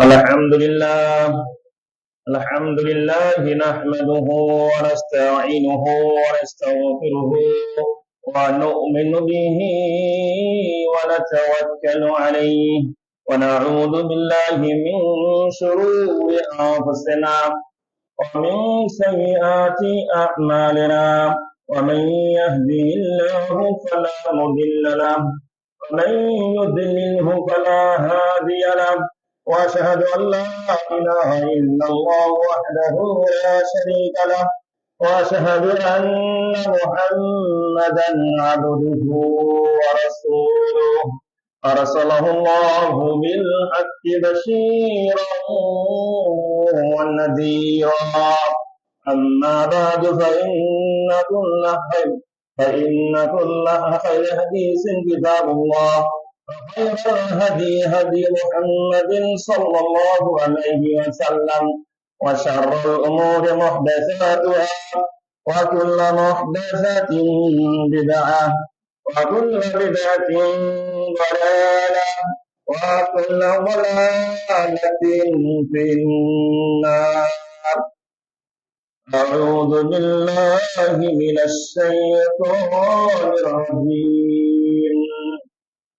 الحمد لله نحمده ونستعينه ونستغفره ونؤمن به ونتوكل عليه ونعوذ بالله من شرور أنفسنا ومن سيئات أعمالنا ومن يهده الله فلا مضل له ومن يضلله فلا هادي له وأشهد أن لا إله إلا الله وحده لا شريك له وأشهد أن محمدا عبده ورسوله أرسله الله بالحق بشيرا ونذيرا أما بعد فإن كل خير حديث كتاب الله وخير الهدي محمد صلى الله عليه وسلم وشر الأمور محدثاتها وكل محدثة بدعة وكل بدعة ضلالة وكل ضلالة في النار. أعوذ بالله من الشيطان الرجيم.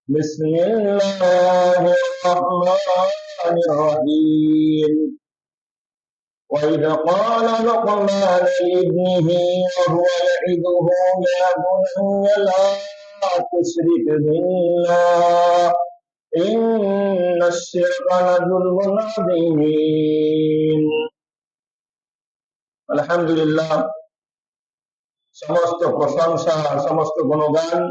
بسم الله الرحمن الرحيم. وإذ قال لقمان لابنه وهو يعظه يا بني لا تشرك بالله إن الشرك لظلم عظيم. আলহামদুলিল্লাহ, সমস্ত প্রশংসা সমস্ত গুণগান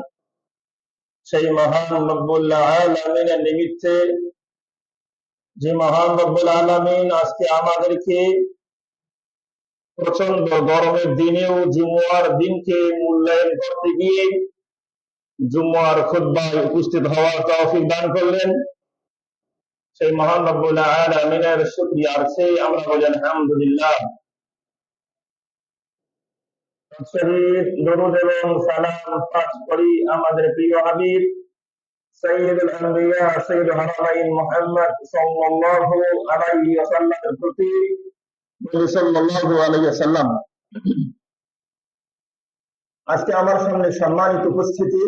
সেই মহান রব্বুল আলামিনের নিমিত্তে, যে মহান রব্বুল আলামিন আজকে আমাদেরকে প্রচন্ড গরমের দিনেও জুমুয়ার দিনকে মূল্যায়ন করতে গিয়ে জুমুয়ার খুতবায় উপস্থিত হওয়ার তৌফিক দান করলেন। সেই মহান রব্বুল আলামিনের শুকরিয়া আছে, আমরা বলি আলহামদুলিল্লাহ। দরুদ এবং সালাম পাঠ করি আমাদের প্রিয় হাবিব সাইয়্যিদুল আম্বিয়া সাইয়্যিদুল হারামাইন মুহাম্মদ সাল্লাল্লাহু আলাইহি ওয়াসাল্লামের প্রতি, সাল্লাল্লাহু আলাইহি ওয়াসাল্লাম। আজকে আমার সামনে সম্মানিত উপস্থিতি,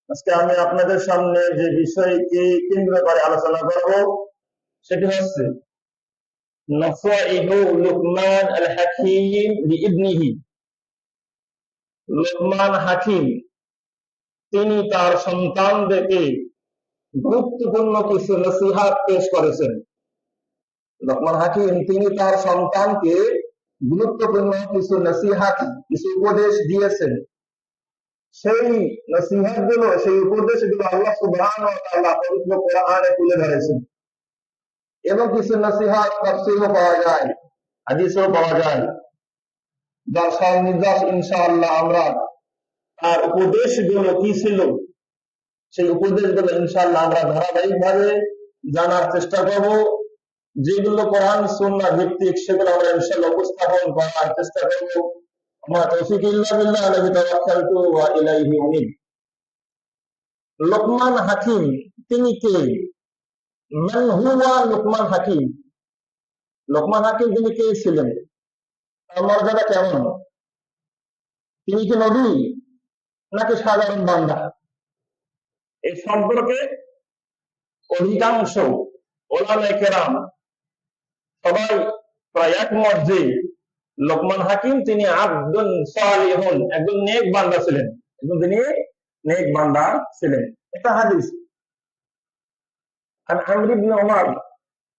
আজকে আমি আপনাদের সামনে যে বিষয়কে কেন্দ্র করে আলোচনা করব সেটি হচ্ছে নসাইহু লুকমান আল হাকিম লিইবনিহি। লুকমান হাকিম তিনি তার সন্তানদেরকে গুরুত্বপূর্ণ কিছু নসিহত পেশ করেছেন। লুকমান হাকিম তিনি তার সন্তানকে গুরুত্বপূর্ণ কিছু নসিহত, কিছু উপদেশ দিয়েছেন। সেই নসিহতগুলো, সেই উপদেশগুলো আল্লাহ সুবহানাহু ওয়া তাআলা পবিত্র কোরআনে তুলে ধরেছেন এবং কিছু নসিহত তাফসীরও পাওয়া যায়, হাদিসও পাওয়া যায়, যার সব নির্দেশ ইনশাআল্লাহ আমরা তার উপদেশগুলো কি ছিল সেই উপদেশগুলো ইনশাআল্লাহ আমরা ধারাবাহিকভাবে জানার চেষ্টা করব। যেগুলো কোরআন সুন্নাহ ভিত্তিক সেগুলো আমরা ইনশাআল্লাহ উপস্থাপন করার চেষ্টা করব। আমা তৌফিক ইল্লা বিল্লাহ আলাইহি তাওয়াক্কালতু ওয়া ইলাইহি উনীব। লুকমান হাকিম তিনি কে? মান হুয়া লুকমান হাকিম? লুকমান হাকিম তিনি কে ছিলেন? তার মর্যাদা কেমন? তিনি কি নবী নাকি সাধারণ বান্দা? এই সম্পর্কে অধিকাংশ উলামায়ে কেরাম সবাই প্রায় একমত যে লুকমান হাকিম তিনি আবদুন সালিহুন, একজন নেক বান্দা ছিলেন, একজন তিনি নেক বান্দা ছিলেন। এটা হাদিস। আন আমর ইবনে উমর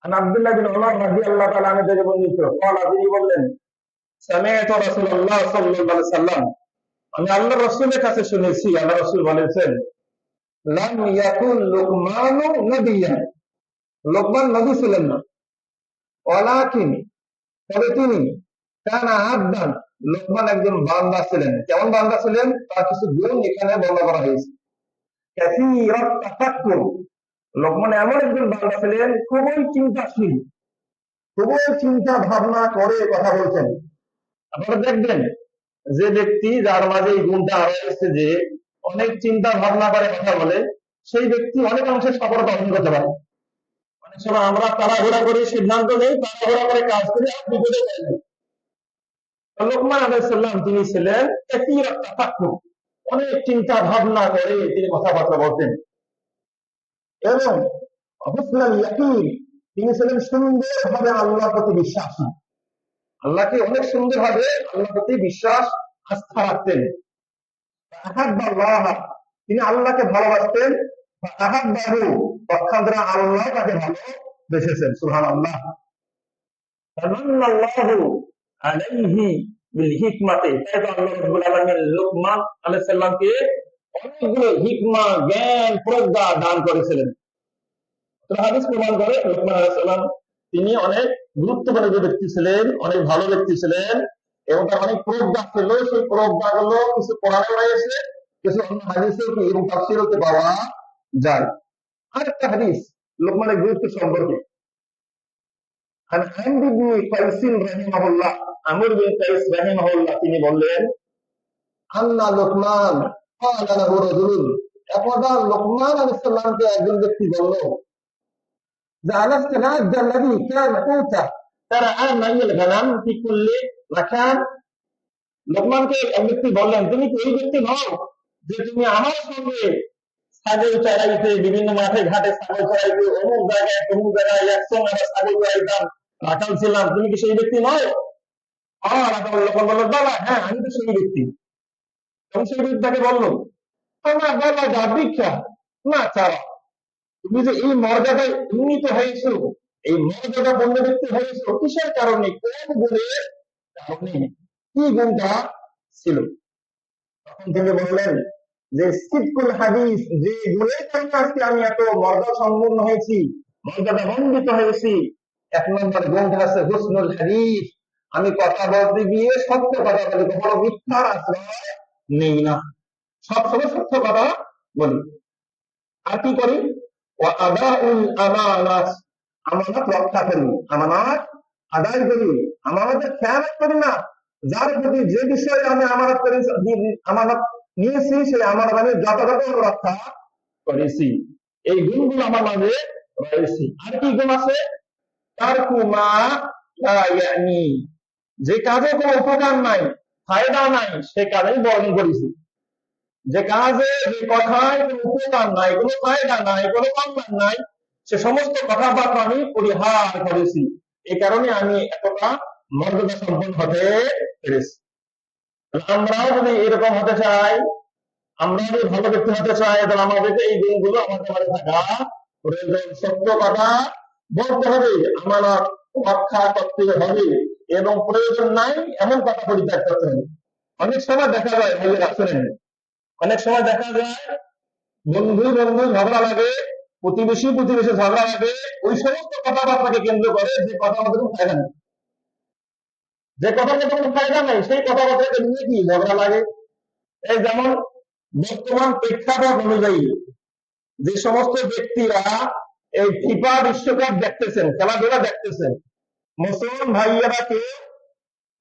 আন আব্দুল্লাহ বিন উমর রাদিয়াল্লাহু তাআলা আনহু থেকে বর্ণিত, তিনি বললেন সামি'তু রাসূলুল্লাহ সাল্লাল্লাহু আলাইহি ওয়াসাল্লাম, আমি আল্লাহর রাসূলের কাছে শুনেছি, আল্লাহ রাসূল বলেছেন লাম ইয়াকুন লুকমানু নবিয়্যান, লুকমান নবী ছিলেন না, ওয়ালাকিন তবে তিনি কানা আবদান, লুকমান একজন বান্দা ছিলেন। কেমন বান্দা ছিলেন তার কিছু গুণ এখানে বর্ণনা করা হয়েছে। কাসীরাত তাফাক্কুর, লুকমান এমন একজন বান্দা ছিলেন খুবই চিন্তাশীল, খুবই চিন্তা ভাবনা করে কথা বলতেন। আপনারা দেখবেন যে ব্যক্তি যার মাঝে এই গুণটা রয়েছে যে অনেক চিন্তা ভাবনা করে কথা বলে, সেই ব্যক্তি অনেক অংশে সফলতা অর্জন করতে পারে। অনেক সময় আমরা তাড়াহুড়া করে সিদ্ধান্ত নেই, তাড়াহুড়া করে কাজ করি, আর বিপদে যাই। লোকমান আলাইহিস সালাম তিনি ছিলেন কাসীরাত তাফাক্কুর, অনেক চিন্তা ভাবনা করে তিনি কথাবার্তা বলতেন। এবং হুসনুল ইয়াকিন, তিনি ছিলেন সুন্দরভাবে আল্লাহর প্রতি বিশ্বাসী, আল্লাহকে অনেক সুন্দরভাবে আল্লাহর প্রতি বিশ্বাস আস্থা রাখতেন। আহাব্বাল্লাহ, তিনি আল্লাহকে ভালোবাসতেন। আহাব্বাহু, পক্ষান্তরে আল্লাহ তাকে ভালোবেসেছেন। সুবহানাল্লাহ। তামান্নাল্লাহু আলাইহি বিল হিকমাতি, তাই তো আল্লাহ রাব্বুল আলামিন লোকমান আলাইহিস সালামকে অনেকগুলো হিকমা, জ্ঞান, প্রজ্ঞা দান করেছিলেন। হাদিস প্রমাণ করে লোকমান আলাইহিস সালাম তিনি অনেক গুরুত্বপূর্ণ ব্যক্তি ছিলেন, অনেক ভালো ব্যক্তি ছিলেন, এবং তার অনেক প্রজ্ঞা ছিল। সেই প্রজ্ঞাগুলো কিছু কোরআনে রয়েছে, কিছু অন্য হাদিসে এবং তাফসীরতে পাওয়া যায়। আরেকটা হাদিস লোকমানের গুরুত্ব সম্পর্কে, عن عمرو بن قيس رحمه الله, আমর বিন কাইস রাহিমাহুল্লাহ তিনি বললেন, আন্না লোকমান ক্বালা লাহু রাজুলুন, একদা লোকমান আলাইহিস সালামকে একজন ব্যক্তি বলল যে আলাস্তা নাযাল্লাযী কানা কুতা তারা মাইল গানাম ফি কুল্লি মাকান। লোকমানকে এক ব্যক্তি বললেন, তুমি কি ওই ব্যক্তি নও যে তুমি আমার সঙ্গে ছাগল চড়াইতে, বিভিন্ন মাঠে ঘাটে ছাগল চড়াইতে, অমুক জায়গায় তমুক জায়গায় একসঙ্গে আমরা ছাগল চড়াইতাম, রাখাল ছিলাম, তুমি কি সেই ব্যক্তি নয়? আর লোকমান বলল, বাবা হ্যাঁ আমি তো সেই ব্যক্তি। তখন সেই ব্যক্তি তাকে বললো, আমার বাবা যা দীক্ষা না চাওয়া, তুমি যে এই মর্যাদায় উন্নীত হয়েছো, এই মর্যাদা বন্য ব্যক্তি হয়েছো, কিসের কারণে, কোন গুণের কারণে, কি গুণটা ছিল? তখন তিনি বললেন যে সিদকুল হাদিস, যে গুণের কারণে আজকে আমি এত মর্যাদা সম্পন্ন হয়েছি, মর্যাদা মণ্ডিত হয়েছি, এক নম্বর গুণটা আছে হুসনুল হাদিস, আমি কথা বলতে গিয়ে সত্য কথা বলি, কখনো মিথ্যার আশ্রয় নেই না, সবসময় সত্য কথা বলি। আর কি করি? ওয়া আদাউল আমানাত, আমানত রক্ষা করি, আমানত আদায় করি, আমানতের খেয়ানত করি না। যার প্রতি যে বিষয়ে আমি আমানত করেছি, আমানত নিয়েছি, সেই আমানত আমি যথাযথ রক্ষা করেছি। এই গুণগুলো আমার মাঝে রয়েছে। আর কি গুণ আছে? তারকু মা লা ইয়ানি, যে কাজে কোনো উপকার নাই, ফায়দা নাই, সে কাজেই বর্ণন করেছি। যে কাজে, যে কথায় কোনো উপকার নাই, কোনো ফায়দা নাই, কোনো কল্যাণ নাই, সে সমস্ত কথাবার্তা আমি পরিহার করেছি। এই কারণে আমি এতটা মর্যাদা সম্পন্ন হতে পেরেছি। আমরাও যদি এরকম হতে চাই, আমরা যদি ভালো ব্যক্তি হতে চাই, তাহলে আমাদেরকে এই গুণগুলো আমাদের মধ্যে থাকা প্রয়োজন। সত্য কথা বলতে হবে, আমানত রক্ষা করতে হবে, এবং প্রয়োজন নাই এমন কথা পরিত্যাগ করতে হবে। অনেক সময় দেখা যায়, ভাইয়েরা শুনেন, অনেক সময় দেখা যায় বন্ধু বন্ধু ঝগড়া লাগে, প্রতিবেশী প্রতিবেশী ঝগড়া লাগে, ওই সমস্ত কথাবার্তাকে কেন্দ্র করে যে কথাবার্তা কোনো ফায়দা নেই, যে কথাবার্তা কোনো ফায়দা নেই, সেই কথাবার্তাকে নিয়ে কি ঝগড়া লাগে। এই যেমন বর্তমান প্রেক্ষাপট অনুযায়ী যে সমস্ত ব্যক্তিরা এই ফিফা বিশ্বকাপ দেখতেছেন, খেলাধুলা দেখতেছেন, মুসলমান ভাইয়েরা কে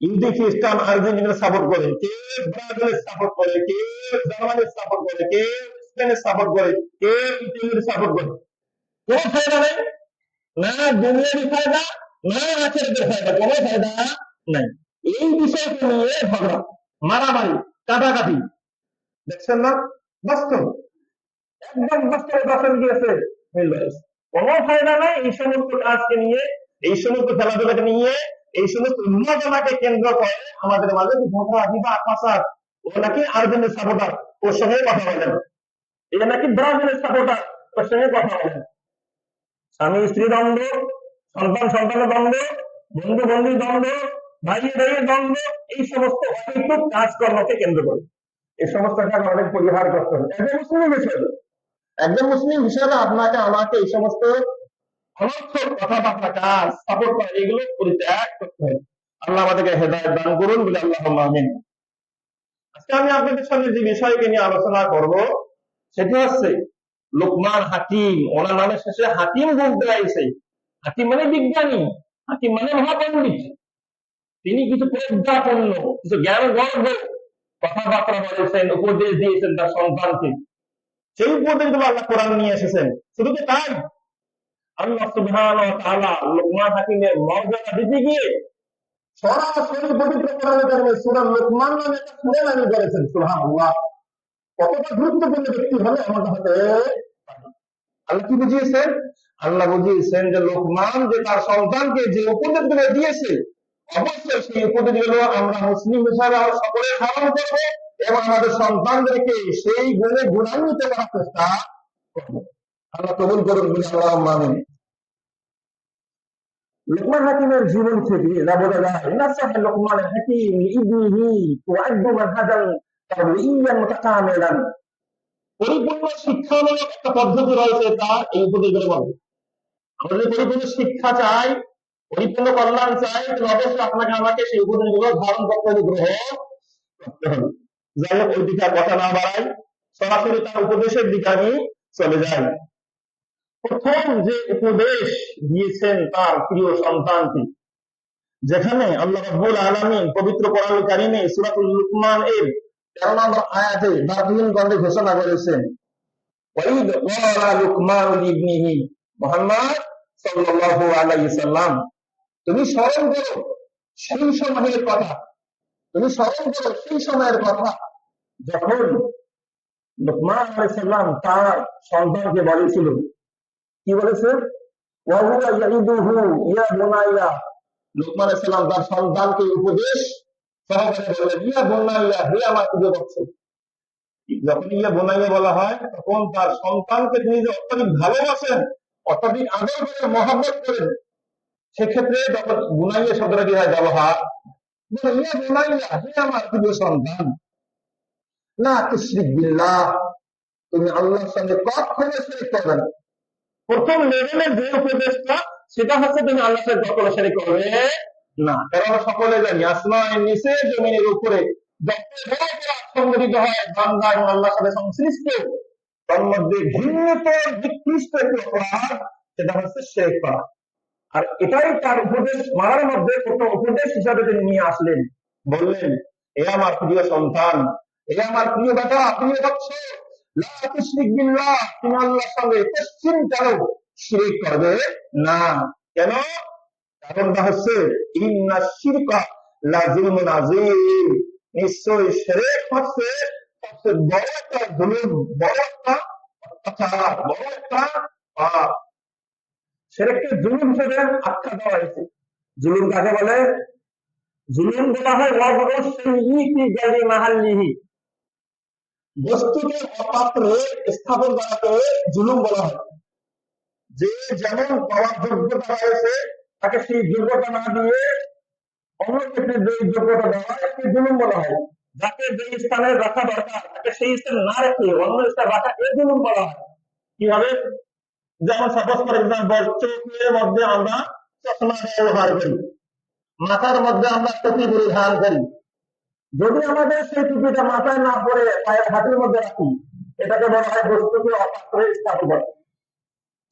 ইহুদি খ্রিস্টান আর্জেন্টিনা সাপোর্ট করে, কে ব্রাজিলের সাপোর্ট করে, কে জার্মানির সাপোর্ট করে, কে স্পেনের সাপোর্ট করে, কে ইটালির সাপোর্ট করে। কোনো ফায়দা নেই, না দুনিয়ারই ফায়দা, না আখেরাতের ফায়দা, কোনো ফায়দা নাই। এই বিষয়কে নিয়ে ঝগড়া, মারামারি, কাটাকাটি, দেখছেন না? বাস্তব, একদম বাস্তবে বাস্তব গিয়েছে, কোনো ফায়দা নাই। এই সমস্ত কাজকে নিয়ে, এই সমস্ত খেলাধুলাকে নিয়ে, এই সমস্ত উন্মাদনাকে কেন্দ্র করে আমাদের মাঝে ঝগড়া, বিবাদ, ফাসাদ। ও নাকি আর্জেন্টিনার সাপোর্টার, ওর সঙ্গে কথা বলেন, এটা নাকি ব্রাজিলের সাপোর্টার, ওর সঙ্গে কথা বলেন। স্বামী স্ত্রী দ্বন্দ্ব, সন্তান সন্তানের দ্বন্দ্ব, বন্ধু বন্ধুর দ্বন্দ্ব, ভাই ভাইয়ের দ্বন্দ্ব, এই সমস্ত অনৈতিক কাজকর্মকে কেন্দ্র করে এই সমস্ত কাজ অনেক পরিহার করতে হবে। একজন মুসলিম হিসেবে আপনাকে আমাকে এই সমস্ত অনর্থক কথাবার্তা, কাজ, সাপোর্ট করা, এগুলো পরিত্যাগ করতে হবে। আল্লাহ আমাদেরকে হেদায়েত দান করুন বলে আল্লাহুম্মা আমিন। আজকে আমি আপনাদের সঙ্গে যে বিষয়কে নিয়ে আলোচনা করব, সেটি হচ্ছে লোকমান হাকিম। ওনার নামের শেষে হাকিম যোগ দেওয়া হয়েছে। হাকিম মানে বিজ্ঞানী, হাকিম মানে মহাপণ্ডিত। তিনি কিছু প্রজ্ঞাপন্ন, কিছু জ্ঞান গর্ব কথাবার্তা বলেছেন, উপদেশ দিয়েছেন তার সন্তানকে। সেই উপদেশগুলো আল্লাহ কোরআন নিয়ে এসেছেন। শুধু কি তাই? আল্লাহ সুবহানাহু ওয়া তাআলা লোকমান হাকিমের মর্যাদা দিতে গিয়ে সরাসরি পবিত্র কোরআনের কারণে সূরা লোকমান নামে একটা সূরা নাযিল করেছেন। সুবহানাল্লাহ, কতটা গুরুত্বপূর্ণ ব্যক্তি হলে আমাদের হাতে। আল্লাহ কি বুঝিয়েছেন? আল্লাহ বুঝিয়েছেন যে লোকমান যে তার সন্তানকে যে উপদেশগুলো দিয়েছে, অবশ্যই সেই উপদেশগুলো আমরা মুসলিম হিসাবে সকলে ধারণ করবো এবং আমাদের সন্তানদেরকে সেই গুণে গুণান্বিত করার চেষ্টা করবো। আল্লাহ কবুল করুন বলে আল্লাহুম্মা আমিন। লোকমান হাকিমের জীবন থেকে যা বোঝা যায়, নাসাহ লোকমান হাকিম ইবনিহি তুআদ্দু মানহাজান তারবিয়্যান মুতাকামিলান, পরিপূর্ণ শিক্ষামূলক একটা পদ্ধতি রয়েছে তার এই উপদেশগুলো বলে। আমরা যদি পরিপূর্ণ শিক্ষা চাই, পরিপূর্ণ কল্যাণ চাই, তাহলে অবশ্যই আপনাকে আমাকে সেই উপদেশগুলো ধারণ করতে হবে, গ্রহণ করতে হবে। যাই হোক, ওই দিকে কথা না বাড়াই, সরাসরি তার উপদেশের দিকে আমি চলে যাই। প্রথম যে উপদেশ দিয়েছেন তার প্রিয় সন্তানকে, যেখানে আল্লাহ রাব্বুল আলামিন পবিত্র কোরআনুল কারীমে সূরাতুল লুকমান এর 13 নম্বর আয়াতে দারুণ গন্ধে ঘোষণা করেছেন, ওয়াইদ ক্বালা লুকমান লিবনিহি, মুহাম্মদ সাল্লাল্লাহু আলাইহি সাল্লাম, তুমি স্মরণ করো সেই সময়ের কথা, তুমি স্মরণ করো সেই সময়ের কথা যখন লুকমান আলাইহিস সালাম তার সন্তানকে বলেছিল, কি বলেছে? ওয়া হুয়া ইয়াইদুহু ইয়া বুনাইয়া, লুকমান আলাইহিস সালাম তার সন্তানকে উপদেশ সহকারে বললেন, ইয়া বুনাইয়া, হে আমার প্রিয় বৎস। যখন ইয়া বুনাইয়া বলা হয়, তখন তার সন্তানকে তিনি যে অত্যধিক ভালোবাসেন, অত্যধিক আদর করেন, মহব্বত করেন, সেক্ষেত্রে যখন বুনাইয়া শব্দটা কি হয় ব্যবহার, ইয়া বুনাইয়া, হে আমার প্রিয় সন্তান, লা তুশরিক বিল্লাহ, তুমি আল্লাহর সঙ্গে কখনো শিরক করবে না। প্রথম লেভেলের যে উপদেশটা, সেটা হচ্ছে তুমি আল্লাহর সাথে কখনো শিরক করবে না। কারণ আমরা সকলে জানি আসমানের নিচে জমিনের উপরে যত বড় অপরাধ সংঘটিত হয় বান্দা এবং আল্লাহর সাথে সংশ্লিষ্ট, তার মধ্যে ঘৃণিত নিকৃষ্ট একটি অপরাধ, সেটা হচ্ছে শিরক করা। আর এটাই তার উপদেশ মারার মধ্যে প্রথম উপদেশ হিসাবে তিনি নিয়ে আসলেন। বললেন, এ আমার প্রিয় সন্তান, এ আমার প্রিয় বেটা, প্রিয় বৎস, লা তুশরিক বিল্লাহ, তুমি আল্লাহর সঙ্গে পশ্চিমকালেও শিরক করবে না। কেন? কারণটা হচ্ছে ইন্নাশ শিরকা লাযুলমুন আযীম, নিশ্চয়ই শিরক হচ্ছে সবচেয়ে বড় একটা জুলুম, বড় একটা অত্যাচার, বড় একটা পাপ। শিরককে জুলুম হিসেবে আখ্যা দেওয়া হয়েছে। জুলুম কাকে বলে? জুলুম বলা হয় ওয়াদউ শাইইফি গায়রি মাহাল্লিহি, বস্তুকে অপাত্রে স্থাপন করাকে জুলুম বলা হয়। যে যেমন পাওয়ার যোগ্যতা রয়েছে, তাকে সেই যোগ্যতা না দিয়ে অন্য ক্ষেত্রে যে যোগ্যতা দেওয়া হয়, তাকে জুলুম বলা হয়। যাকে যে স্থানে রাখা দরকার, তাকে সেই স্থানে না রেখে অন্য স্থানে রাখা, এ জুলুম বলা হয়। কিভাবে? যেমন সাপোজ ফর এক্সাম্পল, চোখের মধ্যে আমরা চশমা ব্যবহার করি, মাথার মধ্যে আমরা টুপি পরিধান করি। যদি আমাদের সেই টুপিটা মাথায় না পড়ে পায়ের হাতের মধ্যে রাখি, এটাকে বলা হয় বস্তুকে অপাত্রে স্থাপন করা।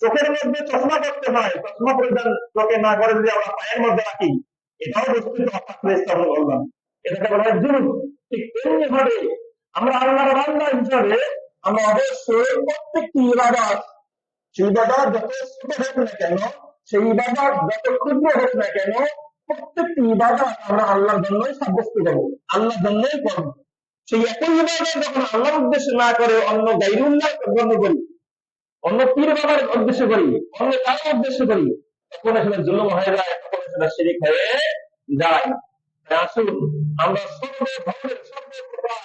চোখের মধ্যে চশমা করতে হয়, চশমা পরিধান চোখে না করে যদি আমরা পায়ের মধ্যে রাখি, এটাও বস্তুকে অপাত্রে স্থাপন করলাম, এটাকে বলা হয় জুলুম। ঠিক তেমনি ভাবে আমরা আল্লাহর বান্দা হিসাবে আমরা অবশ্যই প্রত্যেকটি ইবাদত, সেই ইবাদত যত ছোট হোক না কেন, সেই ইবাদত যত ক্ষুদ্র হোক না কেন, প্রত্যেকটি ইবাদত আমরা আল্লাহর জন্যই সাব্যস্ত করবো, আল্লাহর জন্যই করবো। সেই একই ইবাদত যখন আল্লাহর উদ্দেশ্যে না করে অন্য গায়রুল্লাহ গ্রহণ করি, অন্য পীর বাবার উদ্দেশ্য করি, অন্য কারোর উদ্দেশ্য করি, তখন আসলে জুলুম হয়ে যায়, তখন সেটা শিরক হয়ে যায়। আসুন আমরা সর্বধরনের সর্বপ্রকার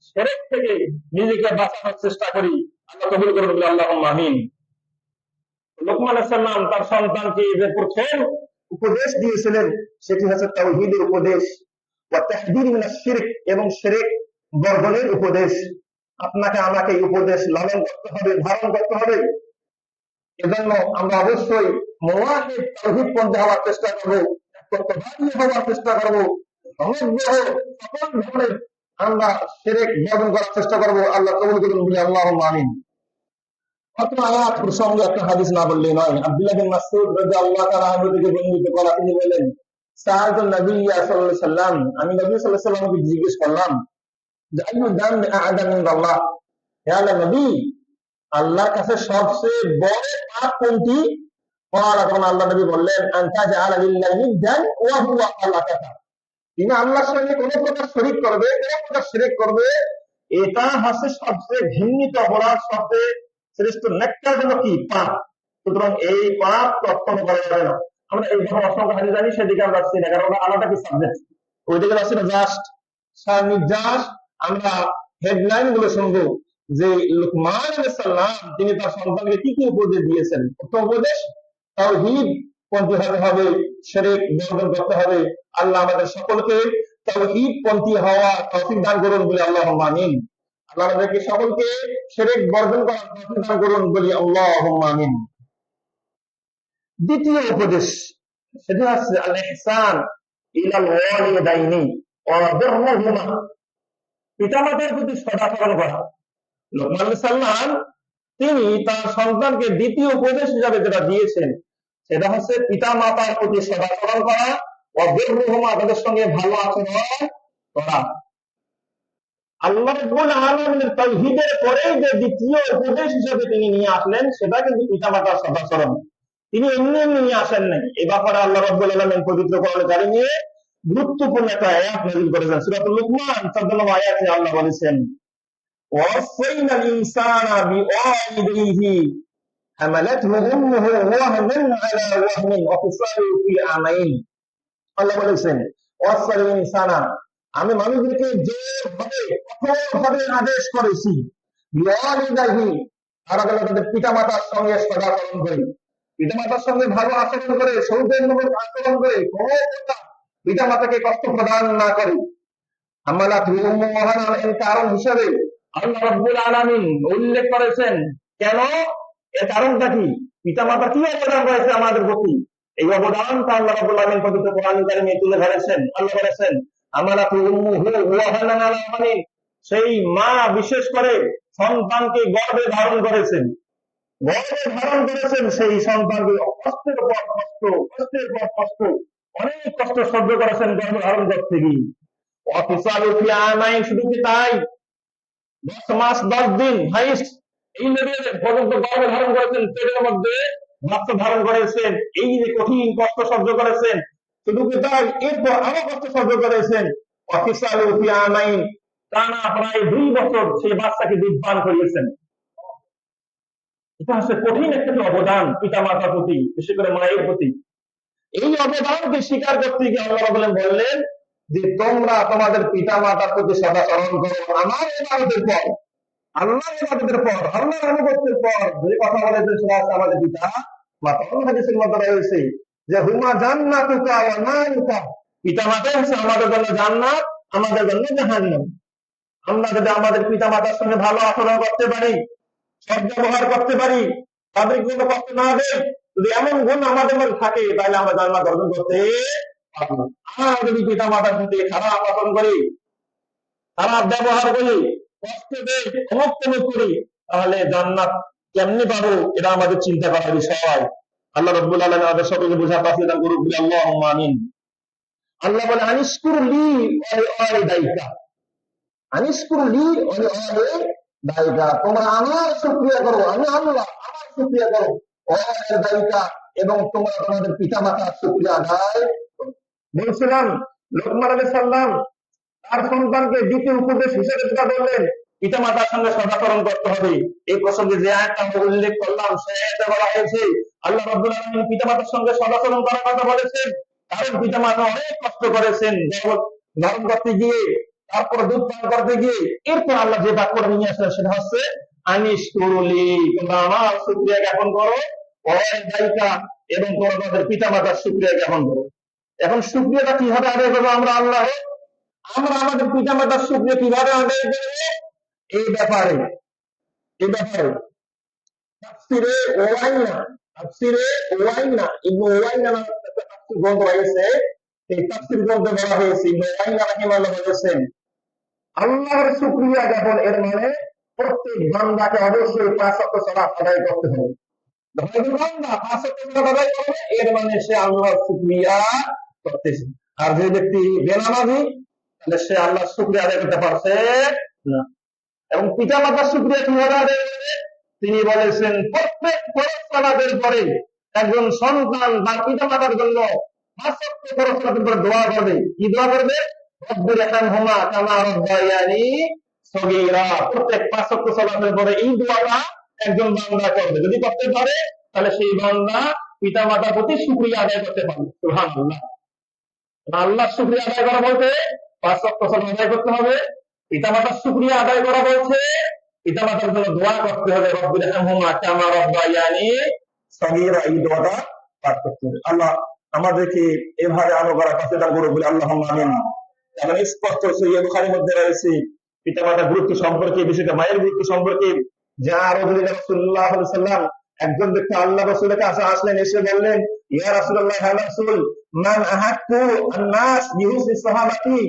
শিরক থেকে নিজেকে বাঁচানোর চেষ্টা করি। আল্লাহ কবুল করুন বলে আল্লাহুম্মা আমিন। লোকমান আলাইহিস সালাম তার সন্তানকে যে প্রথম উপদেশ দিয়েছিলেন, সেটি হচ্ছে তাওহীদের উপদেশ, ওয়া তাহযীর মিনাশ শিরক, এবং শিরক বর্জনের উপদেশ। আপনাকে আমাকে এই উপদেশ লালন করতে হবে, ধারণ করতে হবে। এজন্য আমরা অবশ্যই মুওয়াহিদ তাওহীদ পন্থী হওয়ার চেষ্টা করবো, একত্ববাদী হওয়ার চেষ্টা করবো, সমগ্র সকল ধরনের আমরা শিরক বর্জন করার চেষ্টা করবো। আল্লাহ কবুল করুন বলে আল্লাহুম্মা আমিন। অত্র আয়াত প্রসঙ্গে একটা হাদিস না বললেই নয়। আব্দুল্লাহ বিন মাসউদ রাদিয়াল্লাহু তাআলা আনহু থেকে বর্ণিত করা, তিনি বলেন, সাআলতু নবী সাল্লাল্লাহু আলাইহি ওয়াসাল্লাম, আমি নবী সাল্লাল্লাহু আলাইহি ওয়াসাল্লামকে জিজ্ঞেস করলাম যে আইয়ু যামবি আ'যামু ইনদাল্লাহ, হে আল্লাহর নবী, আল্লাহর কাছে সবচেয়ে বড় পাপ কোনটি? তখন আল্লাহ নবী বললেন, আনতা জাআলা লিল্লাহি নিদ্দান ওয়া হুয়া খালাকাকা। তিনি আল্লাহর সঙ্গে কোন প্রকার শরীক করবে, কোন প্রকার শিরক করবে, এটা হচ্ছে সবচেয়ে ঘৃণিত অপরাধ, সবচেয়ে শ্রেষ্ঠ নেককারজনক কি পাপ। সুতরাং এই পাপ কখনো করা যাবে না। আমরা এই যখন অসংখ্য হাদিস জানি সেদিকে আমরা যাচ্ছি না, কারণ ওটা আলাদা কি সাবজেক্ট, ওইদিকে যাচ্ছি না। জাস্ট নির্যাস আমরা হেডলাইন গুলো শুনবো যে লুকমান আলাইহিস সালাম তিনি তার সন্তানকে কি কি উপদেশ দিয়েছেন। প্রথম উপদেশ, তাওহীদ পন্থী হতে হবে, শিরক বর্জন করতে হবে। আল্লাহ আমাদের সকলকে তাওহীদ পন্থী হওয়া তৌফিক দান করুন বলে আল্লাহুম্মা আমিন। আল্লাহ আমাদেরকে সকলকে শিরক বর্জন করার তৌফিক দান করুন বলি আল্লাহুম্মা আমিন। দ্বিতীয় উপদেশ, সেটা হচ্ছে আল ইহসান ইলাল ওয়ালিদাইনি ওয়া বিরহুমা, পিতামাতার প্রতি সদাচরণ করা। লোকমান আলাইহিস সালাম তিনি তার সন্তানকে দ্বিতীয় উপদেশ হিসাবে যেটা দিয়েছেন সেটা হচ্ছে পিতা মাতার প্রতি সদাচরণ করা, ও বিরহুমা তাদের সঙ্গে ভালো আচরণ করা। আল্লাহ রাব্বুল আলামিনের তাওহীদের পরে যে দ্বিতীয় উপদেশ হিসেবে তিনি নিয়ে আসলেন সেটা কিন্তু পিতা মাতার সদাচরণ। তিনি এমনি এমনি নিয়ে আসেন নাই। এই ব্যাপারে আল্লাহ রাব্বুল আলামিন পবিত্র কোরআনে কারিমে গুরুত্বপূর্ণ একটা আয়াত নাযিল করেছেন। সূরাতুল লুকমান 14 আয়াতে আল্লাহ বলেছেন, وَوَصَّيْنَا الْإِنسَانَ بِوَالِدَيْهِ حَمَلَتْهُ أُمُّهُ وَهْنًا عَلَى وَهْنٍ وَفِصَالُهُ فِي عَامَيْنِ। আল্লাহ বলেছেন, ওয়াসাল ইনসানা, আমি মানুষদেরকে যেভাবে কঠোরভাবে আদেশ করেছি, বিওয়ালিদাইহি, তারা যেন তাদের পিতামাতার সঙ্গে সদাচরণ করে, পিতামাতার সঙ্গে ভালো আচরণ করে, সৌজন্যমূলক আচরণ করে, কোনো প্রকার পিতামাতাকে কষ্ট প্রদান না করে। হামালাতহু উম্মুহু ওয়াহানান, এর কারণ হিসেবে আল্লাহ রাব্বুল আলামিন উল্লেখ করেছেন। কেন? এর কারণটা কি? পিতামাতা কি অবদান রয়েছে আমাদের প্রতি, এই অবদানটা আল্লাহ রাব্বুল আলামিন পবিত্র কোরআন কারিমে তুলে ধরেছেন। আল্লাহ বলেছেন, আমালাতু উম্মুহু ওয়াহানান আলা ওয়াহানিন, সেই মা বিশেষ করে সন্তানকে গর্ভে ধারণ করেছেন, গর্ভে ধারণ করেছেন সেই সন্তানকে কষ্টের পর কষ্ট, কষ্টের পর কষ্ট, অনেক কষ্ট সহ্য করেছেন গর্ভে ধারণ করতে গিয়ে। ওয়াফিসালু ফি আমাইন, শুধু কি তাই, 10 মাস 10 দিন হাইস্ট এই লেভেলে পর্যন্ত গর্ভে ধারণ করেছেন, পেটের মধ্যে বাচ্চা ধারণ করেছেন, এই যে কঠিন কষ্ট সহ্য করেছেন। শুধু কি তাই, এরপর আরো কষ্ট সহ্য করেছেন। ওয়াফিসালু ফি আমাইন, টানা প্রায় 2 বছর সেই বাচ্চাকে দুধ পান করিয়েছেন। এটা হচ্ছে কঠিন একটা অবদান পিতা মাতার প্রতি, বিশেষ করে মায়ের প্রতি। এই অবদানকে স্বীকার করতে গিয়ে আল্লাহ বললেন যে তোমরা তোমাদের পিতা মাতার প্রতি সদাচরণ করো আমার ইবাদতের পর, আল্লাহর ইবাদতের পর, আল্লাহর আনুগত্যের পর। যে কথা বলেছে সেটা হচ্ছে আমাদের পিতা মাতা। অন্য হাদিসের মধ্যে রয়েছে যে হুমা জান্নাতুকা ওয়া নারুকা, পিতা মাতা হচ্ছে আমাদের জন্য জান্নাত, আমাদের জন্য জাহান্নাম। আমরা যদি আমাদের পিতা মাতার সঙ্গে ভালো আচরণ করতে পারি, সৎ ব্যবহার করতে পারি, তাদের কোনো কষ্ট না দেয়, যদি এমন গুণ আমাদের মধ্যে থাকে তাহলে আমরা জান্নাত অর্জন করতে পারবো না। আমরা যদি পিতা মাতার প্রতি খারাপ আচরণ করি, খারাপ ব্যবহার করি, কষ্ট দেই, অমুক করি, তাহলে জান্নাত কেমনি পাবো এটা আমাদের চিন্তা করার বিষয়। আল্লাহ রাব্বুল আলামিন আমাদের সকলকে বোঝার তৌফিক দান করুন, আল্লাহুম্মা আমিন। আল্লাহ বলে আনিশকুর লি ওয়া লিওয়ালিদাইকা, আনিশকুর লি ওয়া লিওয়ালিদাইকা, তোমরা আমার শুকরিয়া করো, আমি আল্লাহ আমার শুকরিয়া করো, ওয়া লিওয়ালিদাইকা, এবং তোমরা তোমাদের পিতামাতার শুকরিয়া আদায় করো। বলছিলাম লোকমান আলাইহিস সালাম তার সন্তানকে দ্বিতীয় উপদেশ হিসেবে যেটা বললেন, পিতা মাতার সঙ্গে সদাচরণ করতে হবে। এই প্রসঙ্গে যে আয়াতটা উল্লেখ করলাম সে আয়াতে বলা হয়েছে আল্লাহ রাব্বুল আলামিন পিতা মাতার সঙ্গে সদাচরণ করার কথা বলেছেন, কারণ পিতা মাতা অনেক কষ্ট করেছেন গর্ভ ধারণ করতে গিয়ে, তারপর দুধ পান করতে গিয়ে। এরপর আল্লাহ যে বাক্যটা নিয়ে আসলেন সেটা হচ্ছে আনিশকুরলি, তোমরা আমার শুকরিয়া জ্ঞাপন করো, ওয়ালিদাইকা, এবং তোমরা তোমাদের পিতা মাতার শুকরিয়া জ্ঞাপন করো। এখন শুকরিয়াটা কিভাবে আদায় করবো আমরা আল্লাহ, আমরা আমাদের পিতা মাতার শুকরিয়া কিভাবে আদায় করব, এই ব্যাপারে তাফসিরে ওয়াইনা ইবনে ওয়াইনা নামে একটা তাফসীর গ্রন্থ রয়েছে। এই তাফসীর গ্রন্থে বলা হয়েছে, ইবনে ওয়াইনা রাহিমাহুল্লাহ বলেছেন, আল্লাহর শুকরিয়া জ্ঞাপন এর মানে প্রত্যেক বান্দাকে অবশ্যই 5 ওয়াক্ত সালাত আদায় করতে হবে। যখন বান্দা 5 ওয়াক্ত সালাত আদায় করবে এর মানে সে আল্লাহর শুকরিয়া করতেছে। আর যে ব্যক্তি বেনামাজি তাহলে সে আল্লাহর শুকরিয়া আদায় করতে পারছে না। এবং পিতা মাতার শুকরিয়া কিভাবে আদায় করবে তিনি বলেছেন, প্রত্যেক ফরজ সালাতের পরে একজন সন্তান তার পিতা মাতার জন্য 5 ওয়াক্ত ফরজ সালাতের পরে দোয়া করবে। কি দোয়া করবে? রব্বির ইরহামহুমা কামা রাব্বায়ানি সগীরা। প্রত্যেক 5 ওয়াক্ত সালাতের পরে এই দোয়াটা একজন বান্দা করবে। যদি করতে পারে তাহলে সেই বান্দা পিতা মাতার প্রতি শুকরিয়া আদায় করতে পারবে। সুবহানাল্লাহ। আল্লাহর শুকরিয়া আদায় করা বলতে 5 ওয়াক্ত সালাত আদায় করতে হবে, পিতা মাতার শুকরিয়া আদায় করা বলছে পিতা মাতার জন্য দোয়া করতে হবে, রব্বির ইরহামহুমা কামা রাব্বায়ানি সগীরা। এই দোয়াটা পাঠ করতে হবে। আল্লাহ আমাদেরকে এভাবে আমল করার কাছে দান করুন বলে আল্লাহুম্মা আমিন। এবং স্পষ্ট সহিহ বুখারীর মধ্যে রয়েছে পিতা মাতার গুরুত্ব সম্পর্কে, বিশেষ মায়ের গুরুত্ব সম্পর্কে। যা রাসূলুল্লাহ সাল্লাল্লাহু আলাইহি ওয়াসাল্লাম একজন ব্যক্তি আল্লাহ রাসূলের কাছে আসলেন, এসে বললেন, ইয়া রাসূলুল্লাহ, ইয়া রাসূল, মান আহাক্কু আন-নাস বিহুসনি সাহাবাতি।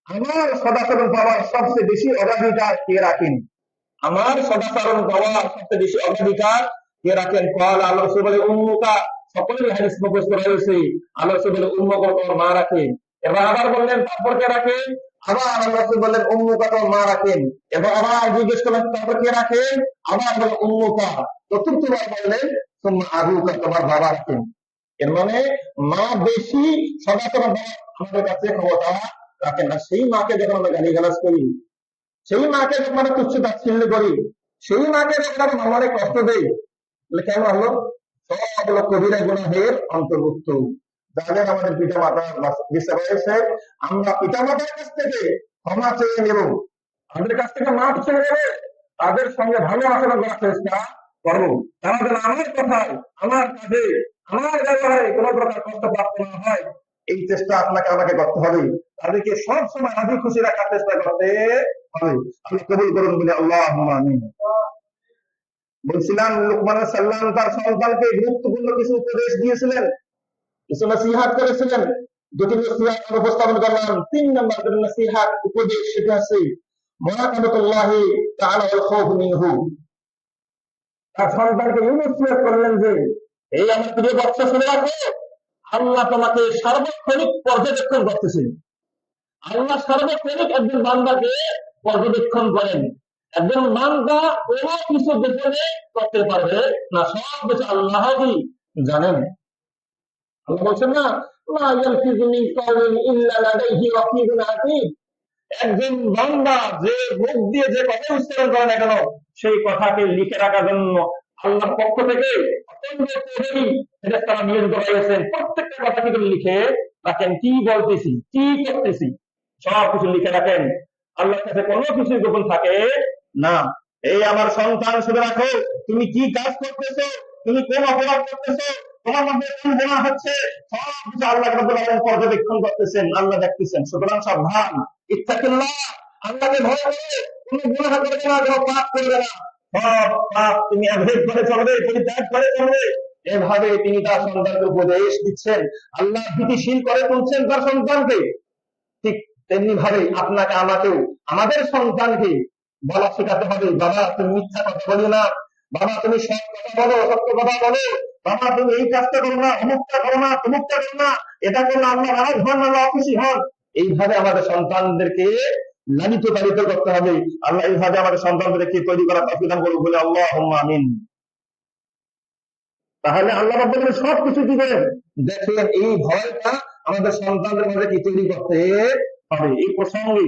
আমার সদাচরণ পাওয়ার সবচেয়ে বেশি অগ্রাধিকার কে রাখেন? আমার সদাচরণ পাওয়ার সবচেয়ে বেশি অগ্রাধিকার কে রাখেন? ক্বাল, আল্লাহ রাসূল বলে, উম্মুকা। সকলের হাদিস মুখস্থ রয়েছে, আল্লাহ রাসূল বলে উম্মুকা, তোমার মা রাখেন। এবার আবার বললেন, তারপর কে রাখেন? আবার আল্লাহ রাসূল বললেন, উম্মুকা, তোমার মা রাখেন। এবার আবার জিজ্ঞেস করলেন, তারপর কে রাখেন? আবার বললেন উম্মুকা। চতুর্থবার বললেন, সুম্মা আবুকা, তোমার বাবা রাখেন। এর মানে মা বেশি সদাচরণ পাওয়ার আমাদের কাছে ক্ষমতা রাখেন না। সেই মাকে যখন আমরা গালিগালাজ করি, সেই মাকে যখন আমরা তুচ্ছ তাচ্ছিল্য করি, সেই মাকে যখন আমরা মনে কষ্ট দেই, তাহলে কেন হলো? সবগুলো কবিরা গুনাহের অন্তর্ভুক্ত। যাদের আমাদের পিতা মাতার বেঁচে রয়েছে, আমরা পিতা মাতার কাছ থেকে ক্ষমা চেয়ে নেব, তাদের কাছ থেকে মাফ চেয়ে নেব, তাদের সঙ্গে ভালো আচরণ করার চেষ্টা করবো। তারা যেন আমার কথায়, আমার কাজে, আমার ব্যবহারে কোনো প্রকার কষ্ট প্রাপ্ত না হয়, এই চেষ্টা আপনাকে আমাকে করতে হবে। তাদেরকে সব সময় রাজি খুশি রাখার চেষ্টা করতে হবে। আপনি কবুল করুন বলে আল্লাহুম্মা আমিন। বলছিলাম, লুকমান সাল্লাম তার সন্তানকে গুরুত্বপূর্ণ কিছু উপদেশ দিয়েছিলেন, কিছু নসিহত করেছিলেন। দুটি নসিহত উপস্থাপন করলাম। 3 নম্বর যে নসিহত উপদেশ, সেটা আছে মুরাকাবাতুল্লাহি তাআলা ওয়াল খাউফ মিনহু। তার সন্তানকে এই নসিহত করলেন যে, এই আমার প্রিয় বাচ্চা, শুনে রাখো, আল্লাহ তোমাকে সার্বক্ষণিক পর্যবেক্ষণ করতেছেন। আল্লাহ সার্বক্ষণিক একজন বান্দাকে পর্যবেক্ষণ করেন। একজন বান্দা কোনো কিছু গোপনে করতে পারবে না, সব কিছু আল্লাহ জানেন। আল্লাহ বলছেন না, মা ইয়ালফিযু মিন কাওলিন ইল্লা লাদাইহি রাকীবুন আতীদ। একজন বান্দা যে মুখ দিয়ে যে কথা উচ্চারণ করে না কেন, সেই কথাকে লিখে রাখার জন্য আল্লাহর পক্ষ থেকে অত্যন্ত প্রহরী ফেরেশতারা নিয়োজিত রয়েছেন। প্রত্যেকটা কথা কিন্তু লিখে রাখেন, কি বলতেছি, কি করতেছি, সব কিছু লিখে রাখেন। আল্লাহর কাছে কোনো কিছু গোপন থাকে না। এই আমার সন্তান, শুনে রাখো, তুমি কি কাজ করতেছো, তুমি কোন অপরাধ করতেছো, তোমার মধ্যে কোন গুনাহ হচ্ছে, সব কিছু আল্লাহ রাব্বুল আলামিন পর্যবেক্ষণ করতেছেন, আল্লাহ দেখতেছেন। সুতরাং সাবধান, ইত্তাকিল্লাহ, আল্লাহকে ভয় করে কোন গুনাহ করবে না, কোনো পাপ করবে না। সব পাপ তুমি অ্যাভয়েড করে চলবে, পরিত্যাগ করে চলবে। এভাবে তিনি তার সন্তানকে উপদেশ দিচ্ছেন, আল্লাহ ভীতিশীল করে তুলছেন তার সন্তানকে। ঠিক তেমনি ভাবে আপনাকে আমাকেও আমাদের সন্তানকে বলা শেখাতে হবে, বাবা তুমি মিথ্যা কথা বলো না, বাবা তুমি সৎ কথা বলো, সত্য কথা বলো, বাবা তুমি এই কাজটা করো না, অমুকটা করো না, তমুকটা করো না, এটা করলে আল্লাহ নারাজ হন, আল্লাহ অখুশি হন। এইভাবে আমাদের সন্তানদেরকে লালিত পালিত করতে হবে। আল্লাহ এইভাবে আমাদের সন্তানদেরকে তৈরি করার তৌফিক দান করুন বলে আল্লাহুম্মা আমিন। তাহলে আল্লাহ রাব্বুল আলামিন সবকিছু দিবেন। দেখেন, এই ভয়টা আমাদের সন্তানদের মধ্যে কি তৈরি করতে হবে। এই প্রসঙ্গে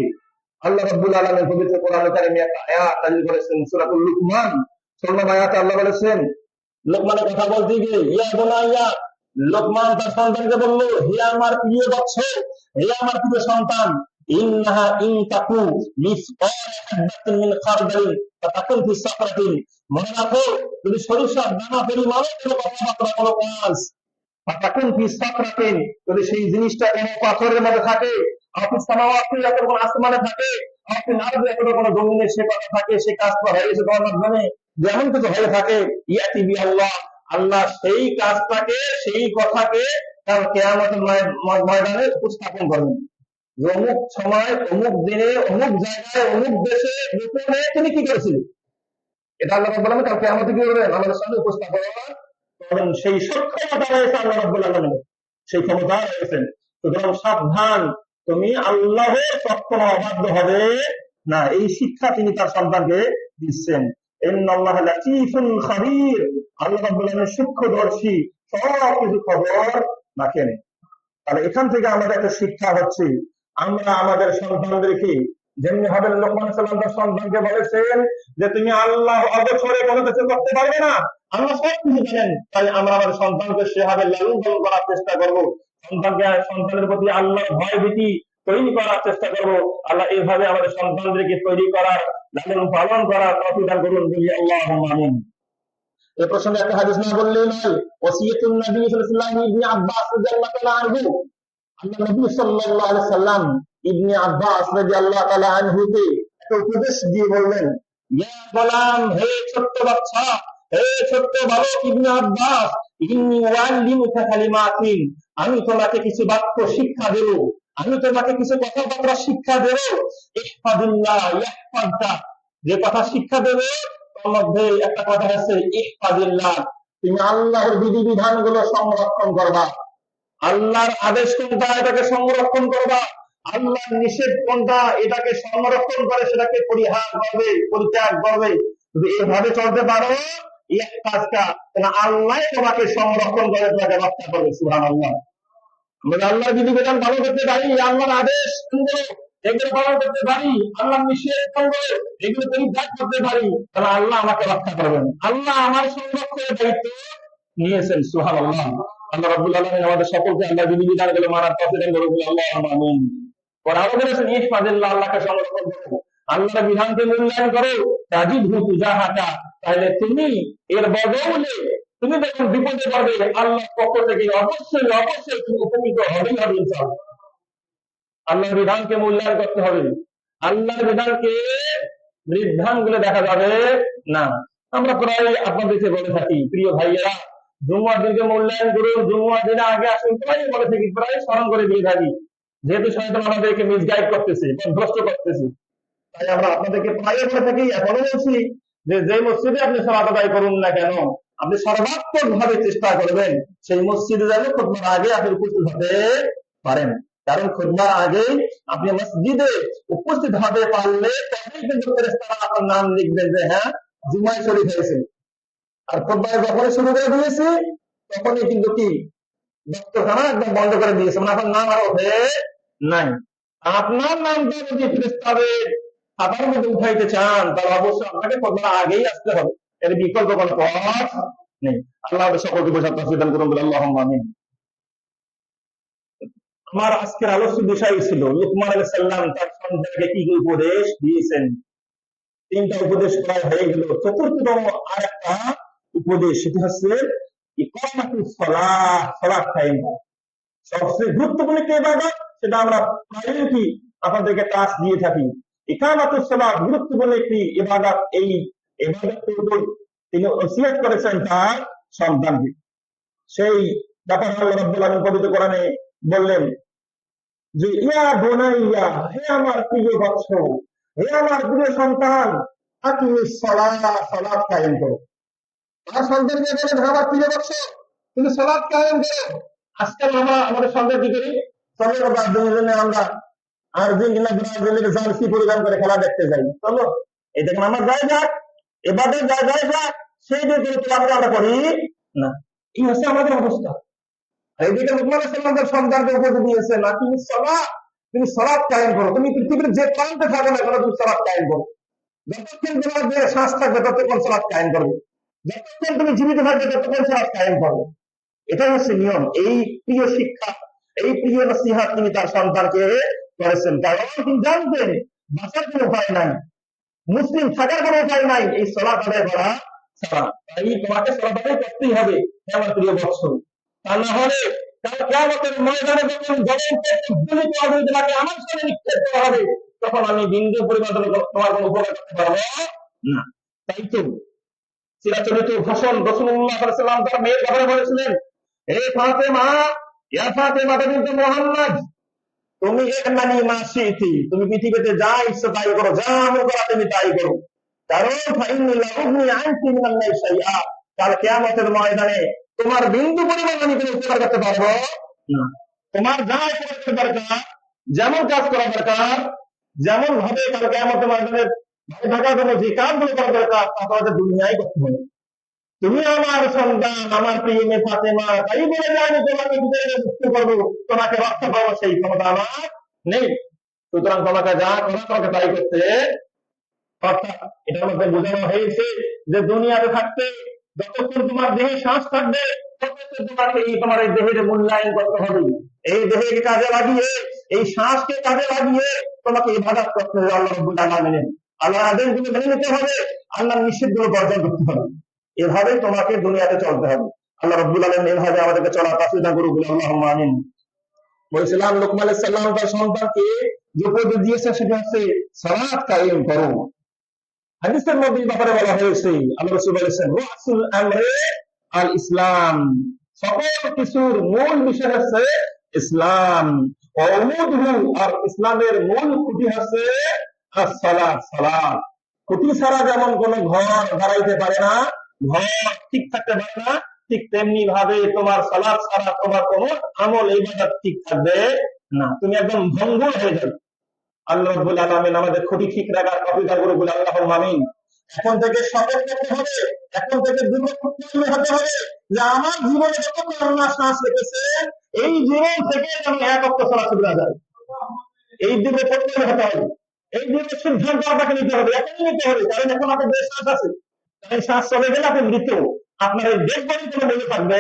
আল্লাহ রাব্বুল আলামিন পবিত্র কোরআনে কারিমে একটা আয়াত নাযিল করেছেন, সূরাতুল লুকমান 16 নম্বর আয়াতে আল্লাহ বলেছেন, লোকমানের কথা বলতে গিয়ে, ইয়া বুনাইয়া, লোকমান তার সন্তানকে বলল, হে আমার প্রিয় বৎস, হে আমার প্রিয় সন্তান, ইন্নাহা ইন তাকু মিসকাল হাববাতিন মিন খারদালিন ফাতাকুন ফি সাফরাতিন। মনে রাখো, যদি সরিষার দানা পরিমাণও কোনো কথাবার্তা, কোনো কাজ, ফাতাকুন ফি সাফরাতিন, যদি সেই জিনিসটা কোনো পাথরের মধ্যে থাকে, আপনি সামাওয়াতি যত কোনো আসমানে থাকে, আপনি আরবে যত কোনো জমিনে সে কথা থাকে, সে কাজটা হয়ে গেছে তোমার মাধ্যমে, যেমন কিছু হয়ে থাকে, ইয়াতি বি আল্লাহ, আল্লাহ সেই কাজটাকে, সেই কথাকে তার কিয়ামতের ময়দানে উপস্থাপন করবেন। অমুক সময়, অমুক দিনে, অমুক জায়গায়, অমুক দেশে, গোপনে তিনি কি করেছিলেন, এটা আল্লাহ রাব্বুল আলামিন কাল কিয়ামতে কি করবেন, আমাদের সামনে উপস্থাপন করবেন। সেই সক্ষমতা রয়েছে আল্লাহ রাব্বুল আলামিনের, সেই ক্ষমতা রয়েছে। সুতরাং সাবধান, তুমি আল্লাহর কখনো অবাধ্য হবে না। এই শিক্ষা তিনি তার সন্তানকে দিচ্ছেন। ইন্নাল্লাহা লাতীফুন খাবীর, আল্লাহ রাব্বুল আলামিন সূক্ষ্মদর্শী, সব কিছু খবর রাখেন। তাহলে এখান থেকে আমাদের একটা শিক্ষা হচ্ছে, আমরা আমাদের সন্তানদেরকে যেমনি ভাবে লোকমান সাল্লাল্লাহু আলাইহি ওয়াসাল্লাম সন্তানকে বলেছেন যে তুমি আল্লাহ অগোচরে কোনো কিছু করতে পারবে না, আল্লাহ সব কিছু জানেন, তাই আমরা আমাদের সন্তানকে সেভাবে লালন পালন করার চেষ্টা করব, সন্তানের প্রতি আল্লাহর ভয় ভীতি তৈরি করার চেষ্টা করব। আল্লাহ এইভাবে আমাদের সন্তানদেরকে তৈরি করার, লালন পালন করার তৌফিক দান করুন, বলি আল্লাহুম্মা আমিন। এ প্রসঙ্গে একটা হাদিস না বললেই নয়, ওসিয়াতুন নবী সাল্লাল্লাহু আলাইহি ইবনে আব্বাস রাদিয়াল্লাহু তাআলা আনহু, আল্লাহ নবী সাল্লাল্লাহু আলাইহি সাল্লাম ইবনে আব্বাস রাদিয়াল্লাহু তাআলা আনহুকে একটা উপদেশ দিয়ে বললেন, ইয়া গোলাম, হে ছোট্ট বাচ্চা, হে ছোট্ট বালক ইবনে আব্বাস, ইন্নী উআল্লিমুকা কালিমাতিন, আমি তোমাকে কিছু বাক্য শিক্ষা দেব, আমি তোমাকে কিছু কথাবার্তা শিক্ষা দেব, ইহফাদিল্লাহ ইয়াহফাদকা, যে কথা শিক্ষা দেবে তার মধ্যে একটা কথা আছে, ইহফাদিল্লাহ, তুমি আল্লাহর বিধিবিধান গুলো সংরক্ষণ করবা, আল্লাহর আদেশ কোনটা এটাকে সংরক্ষণ করবা, আল্লাহর নিষেধ কোনটা এটাকে সংরক্ষণ করে সেটাকে পরিহার করবে, পরিত্যাগ করবে। যদি এভাবে চলতে পারো, এক কাজটা আল্লাহ তোমাকে সংরক্ষণ করে, তোমাকে রক্ষা করবে। সুবহানাল্লাহ। আমরা আল্লাহর বিধিবিধান পালন করতে পারি, আল্লাহর আদেশ এগুলো পালন করতে পারি, আল্লাহর নিষেধ এগুলো পরিত্যাগ করতে পারি, তাহলে আল্লাহ আমাকে রক্ষা করবেন, আল্লাহ আমার সংরক্ষণের দায়িত্ব নিয়েছেন। সুবহানাল্লাহ। আল্লাহ রাব্বুল আলামিন আমাদের সকলকে আল্লাহর বিধিবিধানগুলো মানার তৌফিক দান করুন, আল্লাহুম্মা আমিন। পরে আরো বলেছেন, ইহফাদিল্লাহ, আল্লাহকে সংরক্ষণ করো, আল্লাহর বিধানকে মূল্যায়ন করো, তাজিদহু তুজাহাকা, তাহলে তুমি এর বদলে তুমি যখন বিপদে পড়বে আল্লাহর পক্ষ থেকে অবশ্যই অবশ্যই তুমি উপকৃত হবেই হবে ইনশাআল্লাহ। আল্লাহর বিধানকে মূল্যায়ন করতে হবে, আল্লাহর বিধানকে বিধানগুলো দেখা যাবে না। আমরা প্রায় আপনাদেরকে বলে থাকি, প্রিয় ভাইয়েরা, জুম্মার দিনকে মূল্যায়ন করুন, জুম্মার দিনে আগে আসুন, প্রায় বলে থাকি, প্রায় স্মরণ করে দিয়ে থাকি, যেহেতু শয়তান আমাদেরকে মিসগাইড করতেছে, ভ্রষ্ট করতেছে, তাই আমরা আপনাদেরকে প্রায় বলে থাকি, এখনো বলছি যে মসজিদে আপনি সালাত আদায় করুন না কেন, আপনি সর্বাত্মক ভাবে চেষ্টা করবেন সেই মসজিদে যেন খুতবার আগে আপনি উপস্থিত হতে পারেন, কারণ খুতবার আগে আপনি মসজিদে উপস্থিত হতে পারলে তবেই কিন্তু ফেরেশতারা আপনার নাম লিখবেন যে হ্যাঁ জুমায় শরীক হয়েছে। আর খুতবা যখনই শুরু করে দিয়েছে তখনই কিন্তু কি দপ্তরখানা একদম বন্ধ করে দিয়েছে, মানে আপনার নাম আর ওঠে নাই। আপনার নামটা যদি ফেরেশতাদের খাতার মধ্যে উঠাইতে চান তাহলে অবশ্যই আপনাকে খুতবার আগেই আসতে হবে, এর বিকল্প কোনো পথ নেই। আল্লাহ আমাদের সকলকে বোঝার তৌফিক দান করুন, আল্লাহুম্মা আমিন। আমার আজকের আলোচ্য বিষয় ছিল লুকমান আলাইহিস সালাম তার সন্তানকে কি উপদেশ দিয়েছেন। তিনটা উপদেশ প্রায় হয়ে গেল, চতুর্থতম আর একটা উপদেশ, সেটি হচ্ছে ইকামাতুস সালাহ, সালাত কায়েম করা। সবচেয়ে গুরুত্বপূর্ণ একটি ইবাদত, সেটা আমরা প্রায়ই কি আপনাদেরকে কাজ দিয়ে থাকি। ইকামাতুস সালাহ গুরুত্বপূর্ণ একটি ইবাদত, এই ইবাদতের উপর তিনি ওসিয়ত করেছেন তার সন্তানকে। সেই ব্যাপারে আল্লাহ রাব্বুল আলামিন পবিত্র কোরআনে বললেন যে ইয়া বুনাইয়া, হে আমার প্রিয় বৎস, হে আমার প্রিয় সন্তান, আকিমিস সালাহ, সালাত কায়েম করো। আর সন্তানকে বলেন, হে আমার প্রিয় বৎস, তুমি সালাত কায়েম করো। আজকাল আমরা আমাদের সন্তান কি করি, চলো জন্য আমরা আর্জেন্টিনা ব্রাজিলের জার্সি পরিধান করে খেলা দেখতে যাই, চলো এটা কেন আমার যায় যাক, এবারে যায় যাক, সেই দিন আমরা করি না। এই হচ্ছে আমাদের অবস্থা। এইদিকে লুকমান আলাইহিস সালাম তার সন্তানকে উপদেশ দিয়েছেন, আকিমিস সালাহ, তুমি সালাত কায়েম করো, তুমি পৃথিবীর যে প্রান্তে থাকো না কেন তুমি সালাত কায়েম করো, যতক্ষণ তোমার যে শ্বাস থাকবে ততক্ষণ সালাত কায়েম করবে, যতক্ষণ তুমি জীবিত থাকবে ততক্ষণ সালাত কায়েম করবে। এটাই হচ্ছে নিয়ম। এই প্রিয় শিক্ষা, এই প্রিয় নসিহত তিনি তার সন্তানকে করেছেন, কারণ তিনি জানতেন বাঁচার কোনো উপায় নাই, মুসলিম থাকার কোনো উপায় নাই এই সালাত আদায় করা ছাড়া। তাই তোমাকে সালাত আদায় করতেই হবে আমার প্রিয় বৎস, তা না হলে কাল কিয়ামতের ময়দানে যখন জবান তোমাকে আমার সামনে নিক্ষেপ করা হবে, তখন আমি বিন্দু পরিমাণ তোমার কোনো উপকার করতে পারবো না। তাই তো চিরাচরিত ভাষণ রাসূলুল্লাহ সাল্লাল্লাহু আলাইহি ওয়াসাল্লাম তার মেয়ের ব্যাপারে বলেছিলেন, হে ফাতেমা, ইয়া ফাতেমা বিনতে মুহাম্মদ, তুমি একমানি মাসিতি, তুমি পৃথিবীতে যা ইচ্ছা তাই করো, যা আমল করা তুমি তাই করো, কারণ ফাইন্নী লা উগনি আনকি মিনাল্লাহি শাইআ, কাল কিয়ামতের ময়দানে তোমার বিন্দু পরিমাণ আমি কোনো উপকার করতে পারবো না। তোমার যা করতে দরকার, যেমন কাজ করা দরকার, যেমন ভাবে কাল কিয়ামতের ময়দানে ভাই থাকার জন্য যে কাজগুলো করা দরকার তা তোমাদের দুনিয়ায় করতে হবে। তুমি আমার সন্তান, আমার প্রিয় মেয়ে ফাতেমা, তাই বলে যে আমি তোমাকে মুক্ত করবো, তোমাকে রক্ষা করবো, সেই ক্ষমতা আমার নেই। সুতরাং তোমাকে যা করা তোমাকে তাই করতে। অর্থাৎ এটার মধ্যে বোঝানো হয়েছে যে দুনিয়াতে থাকতে যতক্ষণ তোমার দেহে শ্বাস থাকবে ততক্ষণ তোমাকে তোমার এই দেহের মূল্যায়ন করতে হবে। এই দেহকে কাজে লাগিয়ে, এই শ্বাসকে কাজে লাগিয়ে তোমাকে ইবাদত করতে হবে আল্লাহ রাব্বুল আলামিনের। আল্লাহর আদেশগুলো মেনে নিতে হবে, আল্লাহর নিষেধগুলো বর্জন করতে হবে। এভাবে তোমাকে দুনিয়াতে চলতে হবে। আল্লাহ রাব্বুল আলামিন এভাবে আমাদেরকে চলার তৌফিক দান করুন, আল্লাহুম্মা আমিন। বলেছিলাম লোকমান আলাইহিস সালাম তার সন্তানকে যে উপদেশ দিয়েছে সেটা হচ্ছে সালাত কায়েম করো। হাদিসের মধ্যে ব্যাপারে বলা হয়েছে, আল্লাহ রাসূল বলেছেন রাসুল আমরে আল ইসলাম, সকল কিছুর মূল বিষয় হচ্ছে ইসলাম। আর ইসলামের মূল খুঁটি হচ্ছে সালাত। সালাত খুঁটি ছাড়া যেমন কোন ঘর দাঁড়াইতে পারে না, ঘর ঠিক থাকতে পারে না, ঠিক তেমনি ভাবে তোমার সালাত ছাড়া তোমার কোন আমল ইবাদত ঠিক থাকবে না, তুমি একদম ভঙ্গুর হয়ে যাবে। আল্লাহ রাব্বুল আলামিন আমাদের খুঁটি ঠিক রাখার তৌফিক দান করুন, আল্লাহুম্মা আমিন। এখন থেকে শপথ করতে হবে, এখন থেকে দৃঢ় প্রতিজ্ঞ হতে হবে যে আমার জীবনে যতক্ষণ আল্লাহ শ্বাস রেখেছে এই জীবন থেকে আমি এক ওয়াক্ত সালাত আদায় করব। এই দৃঢ় প্রতিজ্ঞ হতে হবে, এই দৃঢ় সিদ্ধান্ত আপনাকে নিতে হবে, এখনই নিতে হবে। কারণ এখন আপনার দেশ শ্বাস আছে, এই শ্বাস চলে গেলে আপনি মৃত, আপনার এই দেশ বাড়ি কোনো মূল্য থাকবে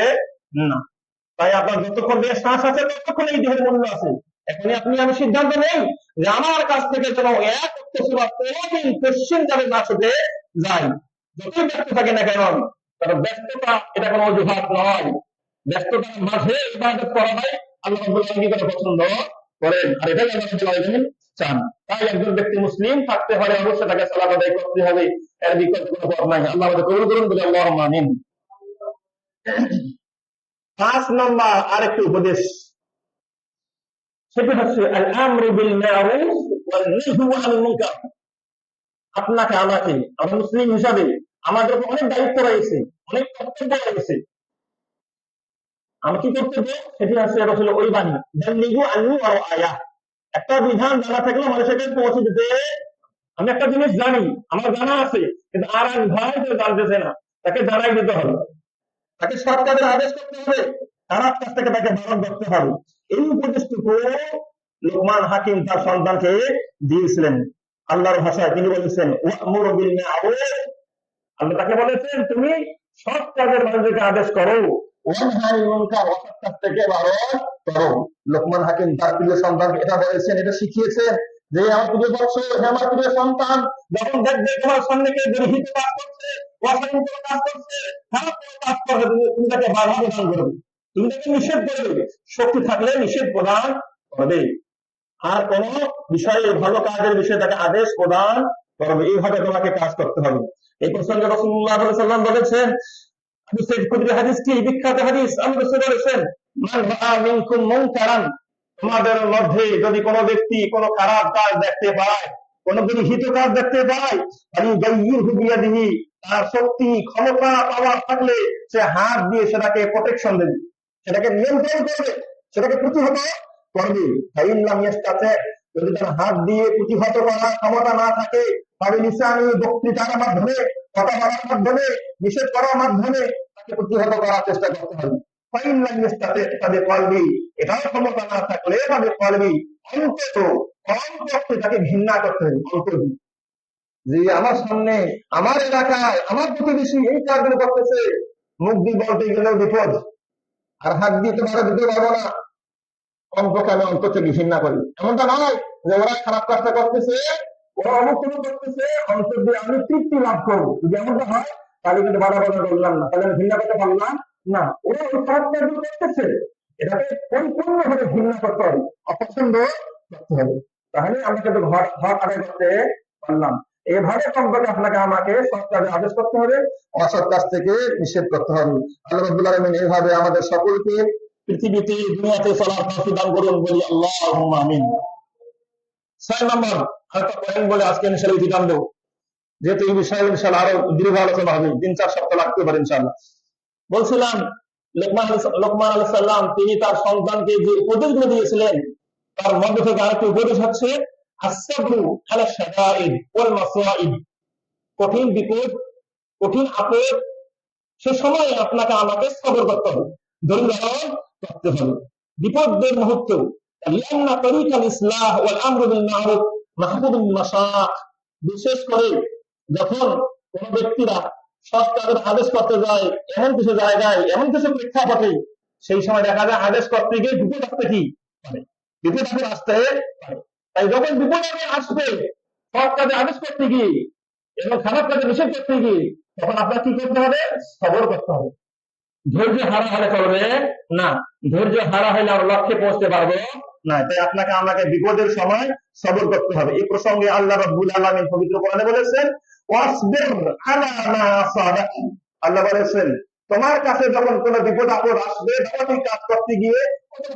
না। তাই আপনার যতক্ষণ দেহে শ্বাস আছে ততক্ষণ এই দেহের মূল্য আছে। এখনই আপনি আমি সিদ্ধান্ত নেই যে আমার কাছ থেকে যেন এক কোনোদিন পশ্চিম যাবে না ছুটে যাই, যতই ব্যস্ত থাকে না কেন। কারণ ব্যস্ততা এটা কোনো অজুহাত নয়, ব্যস্ততার মাঝে ইবাদত করা হয় আল্লাহ রাব্বুল আলামিন কি পছন্দ করেন, আর এটাই আল্লাহ রাব্বুল আলামিন চান। তাই একজন ব্যক্তি মুসলিম থাকতে হলে অবশ্যই তাকে সালাত আদায় করতে হবে, এর বিকল্প কোনো পথ নাই। আল্লাহ আমাদের কবুল করুন বলে আল্লাহুম্মা আমিন। 5 নম্বর আরেকটি উপদেশ, সেটা হচ্ছে আল আমরু বিল মারুফ ওয়ান নাহয়ু আনিল মুনকার। আপনাকে আমাকে, আমরা মুসলিম হিসাবে আমাদের উপর অনেক দায়িত্ব রয়েছে, অনেক কর্তব্য রয়েছে। আমি কি কর্তব্য, সেটি হচ্ছে এটা হলো ওই বাণী বাল্লিগু আন্নি ওয়ালাউ আয়া। একটা বিধান জানা থাকলে মানুষের কাছে পৌঁছে দিতে। আমি একটা জিনিস জানি, আমার জানা আছে, কিন্তু আর এক ভাই যে জানতেছে না, তাকে জানাই দিতে হবে, তাকে সৎ কাজের আদেশ করতে হবে, খারাপ কাজ থেকে তাকে বারণ করতে হবে। এই উপদেশটুকু লোকমান হাকিম তার সন্তানকে দিয়েছিলেন। আল্লাহর ভাষায় তিনি বলেছেন ওয়া'মুরু বিল মা'রুফ, আল্লাহ তাকে বলেছেন তুমি সৎ কাজের মানুষকে আদেশ করো, ওয়ানহা আনিল মুনকার, অসৎ কাজ থেকে বারণ করো। লোকমান হাকিম তার প্রিয় সন্তানকে এটা বলেছেন, এটা শিখিয়েছেন যে আমার প্রিয় বৎস, আমার প্রিয় সন্তান, যখন দেখবে তোমার সামনে কেউ গৃহীত কাজ করছে, অসাধু কাজ করছে, খারাপ কাজ করবে, তুমি তাকে বাধা প্রদান করবে, তুমি তাকে নিষেধ করবে, শক্তি থাকলে নিষেধ প্রদান করবে, আর কোন বিষয়ে ভালো কাজের বিষয়ে তাকে আদেশ প্রদান করবে। এইভাবে তোমাকে কাজ করতে হবে। এই প্রসঙ্গে রাসূলুল্লাহ সাল্লাল্লাহু আলাইহি ওয়াসাল্লাম বলেছেন, আবু সাঈদ খুদরি হাদিস কি বিখ্যাত হাদিস, আল্লাহ রাসূল বলেছেন মান রাআ মিনকুম মুনকারান, তোমাদের মধ্যে যদি কোনো ব্যক্তি কোনো খারাপ কাজ দেখতে পায়, কোনো গৃহীত কাজ দেখতে পায়, আমি গায়্যিরহু বিয়াদিহি, তার শক্তি ক্ষমতা পাওয়ার থাকলে সে হাত দিয়ে সেটাকে প্রোটেকশন দেবে, সেটাকে নিয়ন্ত্রণ করবে, সেটাকে প্রতিহত করবে। ফাইল্লাম ইয়াস্তাতি, যদি তার হাত দিয়ে প্রতিহত করার ক্ষমতা না থাকে, তবে লিসানি, বক্তৃতার মাধ্যমে, কথা বলার মাধ্যমে, নিষেধ করার মাধ্যমে তাকে প্রতিহত করার চেষ্টা করতে হবে। ফাইল্লাম ইয়াস্তাতি তাদের কলবি, এটাও ক্ষমতা না থাকলে তাদের কলবি, অন্তত কমপক্ষে তাকে ঘৃণা করতে হবে, অন্তত যে আমার সামনে, আমার এলাকায়, আমার প্রতিবেশী এই কাজগুলো করতেছে, মুখ দিয়ে বলতে গেলেও বিপদ, আর হাত দিয়ে তোমাকে দিতে পারবো না, কমপক্ষে আমি অন্তত ঘৃণা করি। এমনটা নয় যে ওরা খারাপ কাজটা করতেছে, ওরা অনুকূল করতেছে, অন্তত দিয়ে আমি তৃপ্তি লাভ করবো। যদি এমনটা হয় তাহলে কিন্তু বাধা বাধা করলাম না, তাহলে আমি ঘৃণা করতে পারলাম না। ওরা ওই খারাপ কাজগুলো করতেছে, এটাকে পরিপূর্ণভাবে ঘৃণা করতে হবে, অপছন্দ করতে হবে, তাহলে আমরা কিন্তু ঘর আদায় করতে পারলাম। এভাবে কমপক্ষে আপনাকে আমাকে সৎ কাজে আদেশ করতে হবে, অসৎ কাজ থেকে নিষেধ করতে হবে। আল্লাহ রাব্বুল আলামিন এইভাবে আমাদের সকলকে পৃথিবীতে দুনিয়াতে চলার তৌফিক দান করুন, বলি আল্লাহুম্মা আমিন। 6 নম্বর আরেকটা পয়েন্ট বলে আজকে ইনশাআল্লাহ বিধান দেব, যেহেতু এই বিষয়ে ইনশাআল্লাহ আরো দীর্ঘ আলোচনা হবে, 3-4 সপ্তাহ লাগতে পারে ইনশাআল্লাহ। বলছিলাম লোকমান আলাইহিস সালাম তিনি তার সন্তানকে যে উপদেশগুলো দিয়েছিলেন তার মধ্যে থেকে আরেকটি উপদেশ হচ্ছে আস-সাবরু আলা শাদাইদ ওয়াল মাসাইব, কঠিন বিপদ, কঠিন আপদ, সে সময় আপনাকে আমাকে সবর করতে হবে, ধৈর্য ধারণ করতে হবে বিপদের মুহূর্তেও। লিআন্না তরিকাল ইসলাহ ওয়াল আমরু বিল মারুফ মাহবুবুল মাশাক। বিশেষ করে যখন কোন ব্যক্তিরা সৎ কাজের আদেশ করতে যায় এমন কিছু জায়গায়, এমন কিছু প্রেক্ষাপটে, সেই সময় দেখা যায় আদেশ করতে গিয়ে বিপদ আসতে কি পারে, বিপদ আসতে পারে। তাই যখন বিপদ আসবে সৎ কাজে আদেশ করতে গিয়ে এবং খারাপ কাজে নিষেধ করতে গিয়ে, তখন আপনার কি করতে হবে? সবর করতে হবে। ধৈর্য হারা হলে চলবে না, ধৈর্য হারা হলে আমরা লক্ষ্যে পৌঁছতে পারবো না। তাই আপনাকে আমাকে বিপদের সময় সবর করতে হবে। এই প্রসঙ্গে আল্লাহ রাব্বুল আলামিন পবিত্র কোরআনে বলেছেন, ওয়াসবির আলা মা আসাবাক। আল্লাহ বলেছেন তোমার কাছে যখন কোনো বিপদ আপদ আসবে, তখন কাজ করতে গিয়ে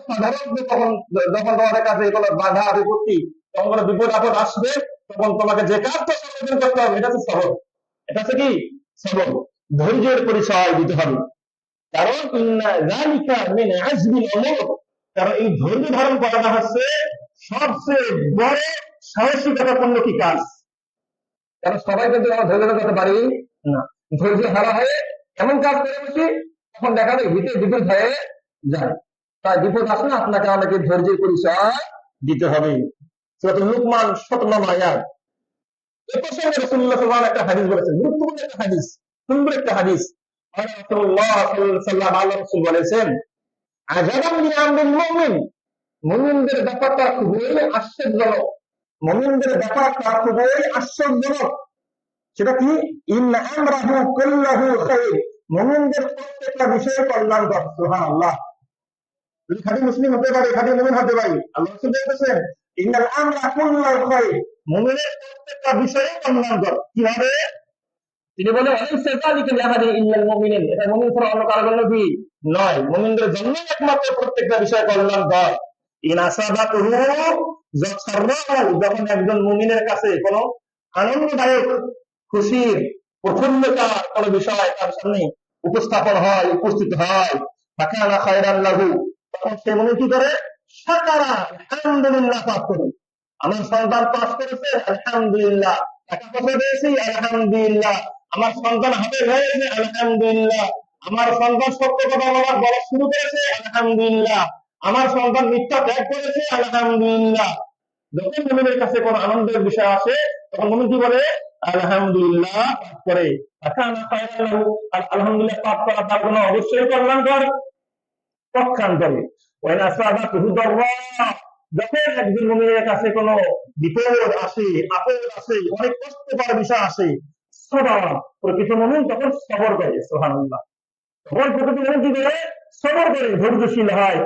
সাধারণ তখন যখন তোমাদের কাছে কোনো বাধা বিপত্তি, তখন কোনো বিপদ আপদ আসবে, তখন তোমাকে যে কাজটা সমাধান করতে হবে এটা হচ্ছে সবর। এটা হচ্ছে কি? সবর। ধৈর্যের পরিচয় দিতে হবে। কারণ কারণ এই ধৈর্য ধারণ করাটা হচ্ছে সবচেয়ে বড় সাহসিকতাপূর্ণ কি কাজ। কারণ সবাই কিন্তু আমরা ধৈর্য করতে পারি না। ধৈর্য হারা হয়ে এমন কাজ করে বসি, তখন দেখা যায় ভিতরে বিপদ হয়ে যায়। তাই বিপদ আসলে আপনাকে আমাকে ধৈর্যের পরিচয় দিতে হবে। লুকমান 17 আয়াত। এ প্রসঙ্গে রাসূলুল্লাহ সাল্লাল্লাহু আলাইহি ওয়াসাল্লাম একটা হাদিস বলেছেন, গুরুত্বপূর্ণ একটা হাদিস, সুন্দর একটা হাদিস। রাসূলুল্লাহ সাল্লাল্লাহু আলাইহি ওয়াসাল্লাম বলেছেন, আজাবান মিন আমরিল মুমিন, মুমিনদের ব্যাপারটা খুবই আশ্চর্যজনক। মুমিনদের ব্যাপারটা খুবই আশ্চর্যজনক। সেটা কি? ইন্না আমরাহু কুল্লাহু খায়র, মুমিনদের প্রত্যেকটা বিষয়ে কল্যাণকর। সুবহানাল্লাহ। খাঁটি মুসলিম হতে পারে, খাঁটি মুমিন হতে পারে। আল্লাহ রাসূল বলেছেন ইন্নাল আমরা কুল্লাহু খায়র, মুমিনের প্রত্যেকটা বিষয়ে কল্যাণকর। কিভাবে? তিনি বলেন এটা মুমিন ছাড়া অন্য কারো জন্য কি নয়, মুমিনদের জন্য একমাত্র প্রত্যেকটা বিষয় কল্যাণকর। যখন একজন মুমিনের কাছে কোন আনন্দদায়ক খুশির প্রফুল্লতার কোন বিষয় তার সামনে উপস্থাপন হয়, উপস্থিত হয়, ফাকানা খায়রান লাহু, তখন সে মুমিন কি করে? শাকারা, আলহামদুলিল্লাহ পাঠ করে। আমার সন্তান পাস করেছে, আলহামদুলিল্লাহ। টাকা পয়সা পেয়েছি, আলহামদুলিল্লাহ। আমার সন্তান হাফেজ হয়েছে, আলহামদুলিল্লাহ। আমার সন্তান সত্য কথা বলা শুরু করেছে, আলহামদুলিল্লাহ। আমার সন্তান মিথ্যা ত্যাগ করেছে, আলহামদুলিল্লাহ। যখন মুমিনের কাছে কোন আনন্দের বিষয় আসে, তখন মুমিন কি বলে? আলহামদুলিল্লাহ পাঠ করে। আর আলহামদুলিল্লাহ পাঠ করা তার জন্য অবশ্যই কল্যাণকর, পক্ষান্তরে যখন একজন মুমিনের কাছে কোন বিপদ আসে, আপদ আসে, অনেক কষ্টকর বিষয় আসে, প্রকৃত মুমিন তখন সবর করে। সুবহানাল্লাহ। তখন প্রকৃত মুমিন কি করে? সবর করে, ধৈর্যশীল হয়।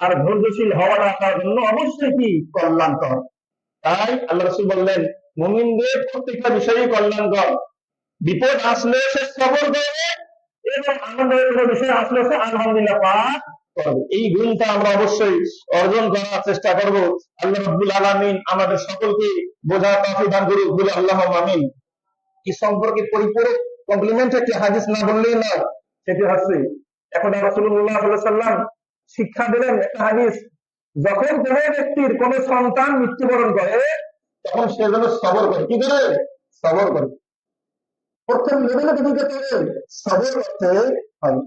আর ধৈর্যশীল হওয়াটা তার জন্য অবশ্যই কি কল্যাণকর। তাই আল্লাহ রাসূল বললেন মুমিনদের প্রত্যেকটা বিষয়ই কল্যাণকর। বিপদ আসলে সে সবর করে এবং আনন্দের কোনো বিষয় আসলে সে আলহামদুলিল্লাহ পাঠ করবে। এই গুণটা আমরা অবশ্যই অর্জন করার চেষ্টা করব। আল্লাহ রাব্বুল আলামিন আমাদের সকলকে বোঝার তৌফিক দান করুক, বলে আল্লাহুম্মা আমিন। এই সম্পর্কে পরিপূরক কমপ্লিমেন্ট একটি হাদিস না বললেই না, সেটি হচ্ছে এখন রাসূলুল্লাহ সাল্লাল্লাহু আলাইহি ওয়াসাল্লাম শিক্ষা দিলেন একটা হাদিস, যখন কোন ব্যক্তির কোন সন্তান মৃত্যুবরণ করে, তখন সে যেন সবর করে। কি করে? সবর করে। প্রথম লেভেলে সবর করতে হয়।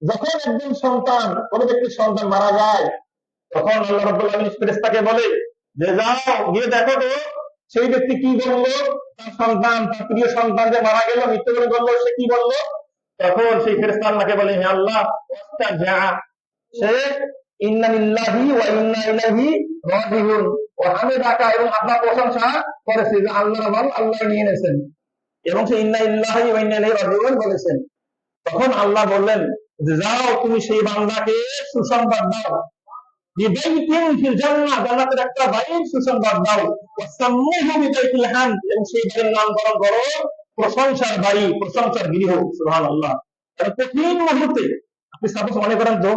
যখন একজন সন্তান, কোন ব্যক্তির সন্তান মারা যায়, তখন আল্লাহ রাব্বুল আলামিন ফেরেশতাকে বলে যে যাও গিয়ে দেখো তো সেই ব্যক্তি কি বললো, তার সন্তান, তার প্রিয় সন্তান যে মারা গেল, মৃত্যুবরণ করলো, সে কি বললো। তখন সেই ফেরেশতা আল্লাহকে বলে, হে আল্লাহ, সে ইন্না লিল্লাহি ওয়া ইন্না ইলাইহি রাজিউন, ও হামিদাকা, এবং আপনার প্রশংসা করেছে যে আল্লাহর মাল আল্লাহ নিয়ে নিয়েছেন, এবং সে ইন্না লিল্লাহি ওয়া ইন্না ইলাইহি রাজিউন বলেছেন। তখন আল্লাহ বললেন যে যাও তুমি সেই বান্দাকে সুসংবাদ দাও, জান্নাতের একটা বাড়ির সুসংবাদ দাও, এবং সেই বাড়ির নামকরণ করো প্রশংসার বাড়ি, প্রশংসার গৃহ। সুবহানাল্লাহ। কঠিন মুহূর্তে আপনি সাপোজ মনে করেন তো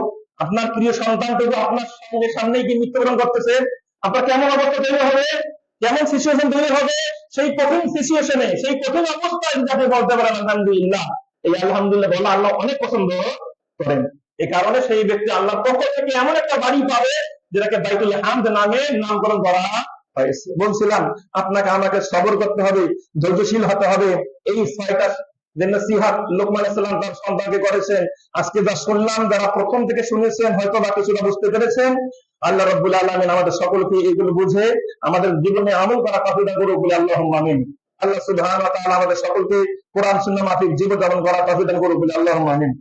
আপনার প্রিয় সন্তানকে আপনার সঙ্গে সামনেই কি মৃত্যুবরণ করতেছে, আপনার কেমন অবস্থা তৈরি হবে, কেমন সিচুয়েশন তৈরি হবে? সেই কঠিন সিচুয়েশনে, সেই কঠিন অবস্থায় যদি আপনি বলতে পারেন আলহামদুলিল্লাহ, এই আলহামদুলিল্লাহ বলা আল্লাহ অনেক পছন্দ করেন। এই কারণে সেই ব্যক্তি আল্লাহর পক্ষ থেকে এমন একটা বাড়ি পাবে যেটাকে বাইতুল হামদ নামে নামকরণ করা হয়েছে। বলছিলাম আপনাকে আমাকে সবর করতে হবে, ধৈর্যশীল হতে হবে। এই 6টা যে নসিহত লোকমান আলাইহিস সালাম তার সন্তানকে করেছেন, আজকে যা শুনলাম, যারা প্রথম থেকে শুনেছেন হয়তো বা কিছুটা বুঝতে পেরেছেন। আল্লাহ রাব্বুল আলামিন আমাদের সকলকে এগুলো বুঝে আমাদের জীবনে আমল করা তৌফিক দান করুক বলে আল্লাহুম্মা আমিন। আল্লাহ সুবহানাহু ওয়া তাআলা আমাদের সকলকে কোরআন সুন্নাহ মাফিক জীবন যাপন করা তৌফিক দান করুক বলে আল্লাহুম্মা আমিন।